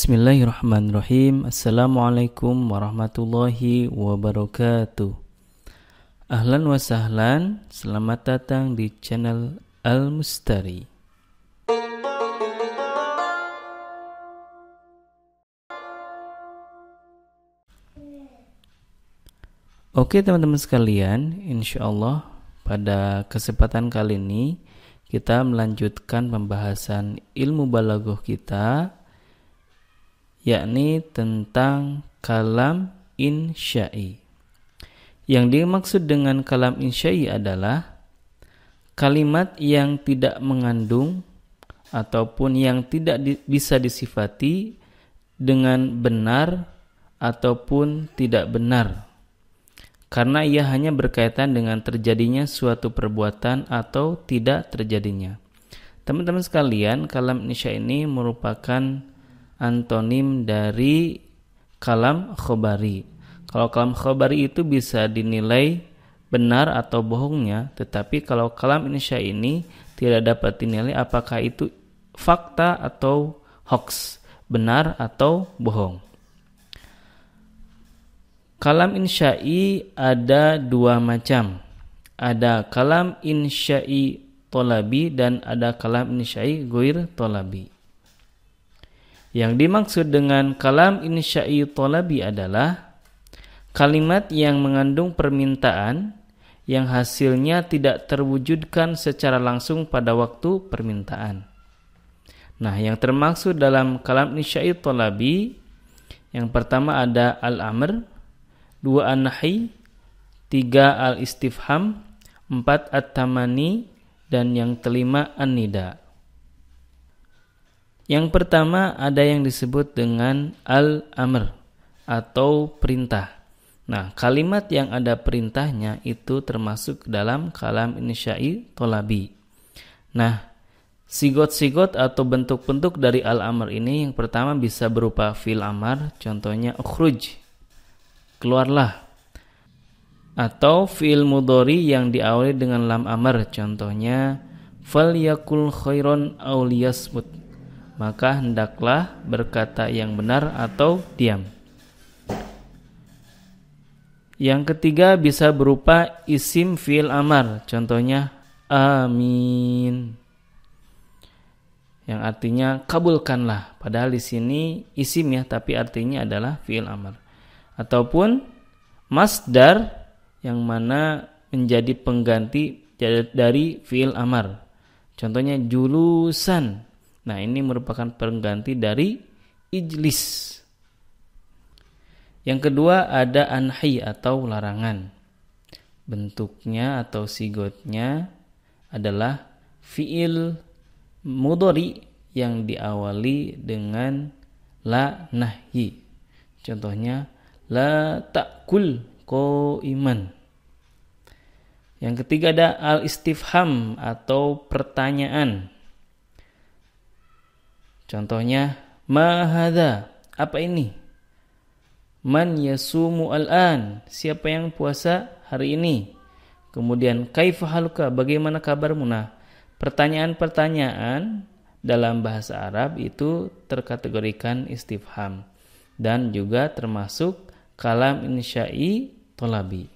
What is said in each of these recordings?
Bismillahirrahmanirrahim. Assalamualaikum warahmatullahi wabarakatuh. Ahlan wa sahlan, selamat datang di channel Al-Mustari. Oke teman-teman sekalian, insyaallah pada kesempatan kali ini kita melanjutkan pembahasan ilmu balaghah kita, yakni tentang kalam insya'i. Yang dimaksud dengan kalam insya'i adalah kalimat yang tidak mengandung ataupun yang tidak bisa disifati dengan benar ataupun tidak benar, karena ia hanya berkaitan dengan terjadinya suatu perbuatan atau tidak terjadinya. Teman-teman sekalian, kalam insya' ini merupakan antonim dari kalam khobari. Kalau kalam khobari itu bisa dinilai benar atau bohongnya, tetapi kalau kalam insya' ini tidak dapat dinilai apakah itu fakta atau hoax, benar atau bohong. Kalam insya'i ada dua macam. Ada kalam insya'i tolabi dan ada kalam insya'i ghair tolabi. Yang dimaksud dengan kalam insya'i tolabi adalah kalimat yang mengandung permintaan yang hasilnya tidak terwujudkan secara langsung pada waktu permintaan. Nah, yang termaksud dalam kalam insya'i tolabi, yang pertama ada al-amr, 2 an-nahi, 3 al-istifham, 4 at-tamani, dan yang kelima an-nida. Yang pertama ada yang disebut dengan al-amr atau perintah. Nah, kalimat yang ada perintahnya itu termasuk dalam kalam insya'i tolabi. Nah, sigot-sigot atau bentuk-bentuk dari al-amr ini yang pertama bisa berupa fi'il amar, contohnya ukhruj, keluarlah. Atau fi'il mudhari yang diawali dengan lam amr, contohnya falyakul khairon aw liyasmut, maka hendaklah berkata yang benar atau diam. Yang ketiga bisa berupa isim fi'il amar, contohnya amin, yang artinya kabulkanlah, padahal di sini isim ya, tapi artinya adalah fi'il amar. Ataupun masdar yang mana menjadi pengganti dari fi'il amar, contohnya julusan. Nah, ini merupakan pengganti dari ijlis. Yang kedua ada anhi atau larangan. Bentuknya atau sigotnya adalah fi'il mudhari yang diawali dengan la nahyi. Contohnya la ta'kul qa'iman. Yang ketiga ada al-istifham atau pertanyaan. Contohnya, ma hadza, apa ini? Man yasumu al-an, siapa yang puasa hari ini? Kemudian, kaifa haluka, bagaimana kabarmu? Nah, pertanyaan-pertanyaan dalam bahasa Arab itu terkategorikan istifham dan juga termasuk kalam insya'i tolabi.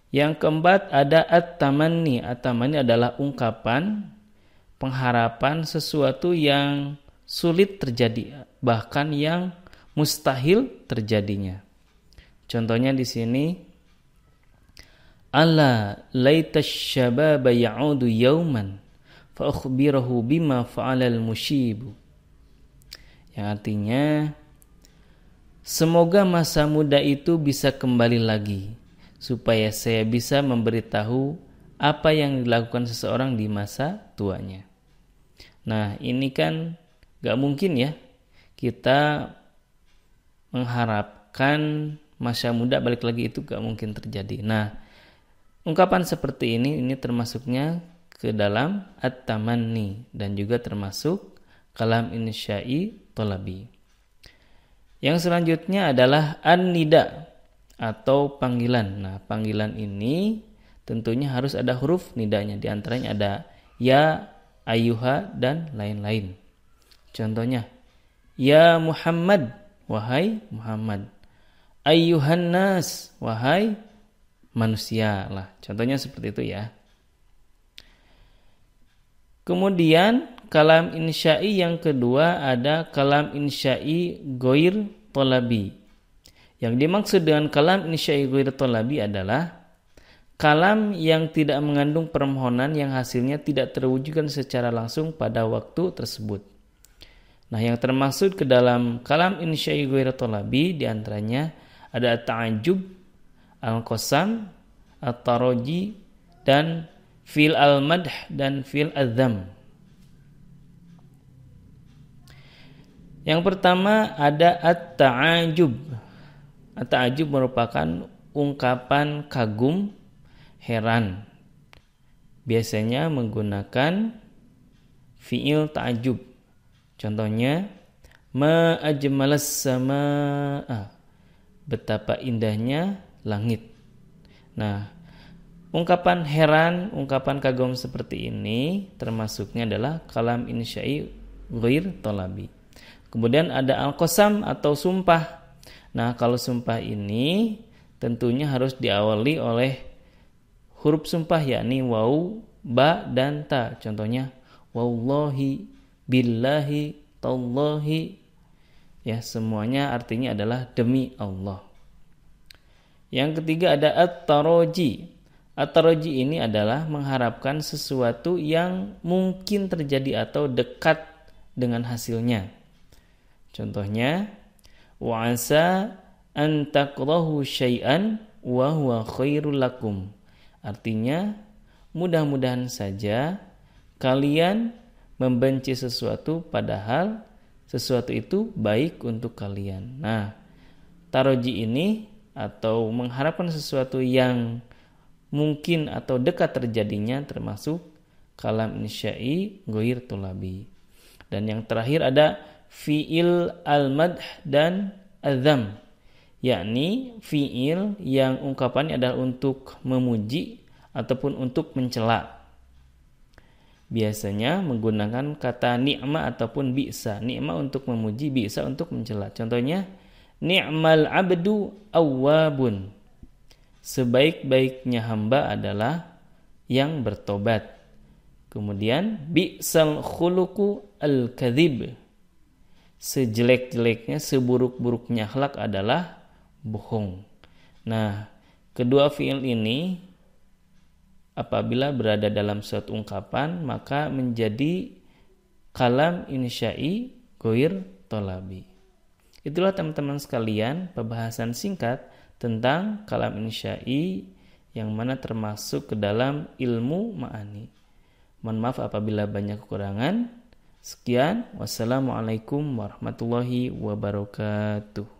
Yang keempat ada at-tamanni. At-tamanni adalah ungkapan pengharapan sesuatu yang sulit terjadi, bahkan yang mustahil terjadinya. Contohnya di sini, ala laitash syababa ya'udu yauman fa akhbirahu bima fa'alal musyibu. Yang artinya, semoga masa muda itu bisa kembali lagi, supaya saya bisa memberitahu apa yang dilakukan seseorang di masa tuanya. Nah, ini kan gak mungkin ya kita mengharapkan masa muda balik lagi, itu gak mungkin terjadi. Nah, ungkapan seperti ini termasuknya ke dalam at-tamanni dan juga termasuk kalam insya'i tolabi. Yang selanjutnya adalah an-nida atau panggilan. Nah, panggilan ini tentunya harus ada huruf nidanya. Di antaranya ada ya, ayuha, dan lain-lain. Contohnya, Ya Muhammad, wahai Muhammad. Ayyuhan nas, wahai manusia lah. Contohnya seperti itu ya. Kemudian kalam insya'i yang kedua ada kalam insya'i ghair thalabi. Yang dimaksud dengan kalam insya'i ghair thalabi adalah kalam yang tidak mengandung permohonan yang hasilnya tidak terwujudkan secara langsung pada waktu tersebut. Nah, yang termaksud ke dalam kalam insya'i ghair thalabi diantaranya ada at-ta'ajjub, al-qasam, at-taraji, dan fil al-madh dan fil al-dham. Yang pertama ada at-ta'ajjub. At-ta'ajjub merupakan ungkapan kagum, heran. Biasanya menggunakan fi'il ta'ajjub. Contohnya ma ajmalas samaa. Betapa indahnya langit. Nah, ungkapan heran, ungkapan kagum seperti ini termasuknya adalah kalam insya'i ghair thalabi. Kemudian ada al-qasam atau sumpah. Nah, kalau sumpah ini tentunya harus diawali oleh huruf sumpah yakni waw, ba, dan ta. Contohnya wallahi, billahi, tallahi. Ya, semuanya artinya adalah demi Allah. Yang ketiga ada at-taraji. At-taraji ini adalah mengharapkan sesuatu yang mungkin terjadi atau dekat dengan hasilnya. Contohnya, wa asa an takrahu syai'an wa huwa khairul lakum. Artinya, mudah-mudahan saja kalian membenci sesuatu padahal sesuatu itu baik untuk kalian. Nah, taroji ini atau mengharapkan sesuatu yang mungkin atau dekat terjadinya termasuk kalam insya'i ghair thalabi. Dan yang terakhir ada fi'il al-madh dan adzam, yakni fi'il yang ungkapannya adalah untuk memuji ataupun untuk mencela. Biasanya menggunakan kata ni'ma ataupun bi'sa. Ni'ma untuk memuji, bi'sa untuk mencela. Contohnya, ni'mal abdu awwabun. Sebaik-baiknya hamba adalah yang bertobat. Kemudian, bi'sal khuluqu al-kadhib. Sejelek-jeleknya, seburuk-buruknya akhlak adalah bohong. Nah, kedua fi'il ini apabila berada dalam suatu ungkapan maka menjadi kalam insya'i ghair thalabi. Itulah teman-teman sekalian pembahasan singkat tentang kalam insya'i yang mana termasuk ke dalam ilmu ma'ani. Mohon maaf apabila banyak kekurangan. Sekian, wassalamualaikum warahmatullahi wabarakatuh.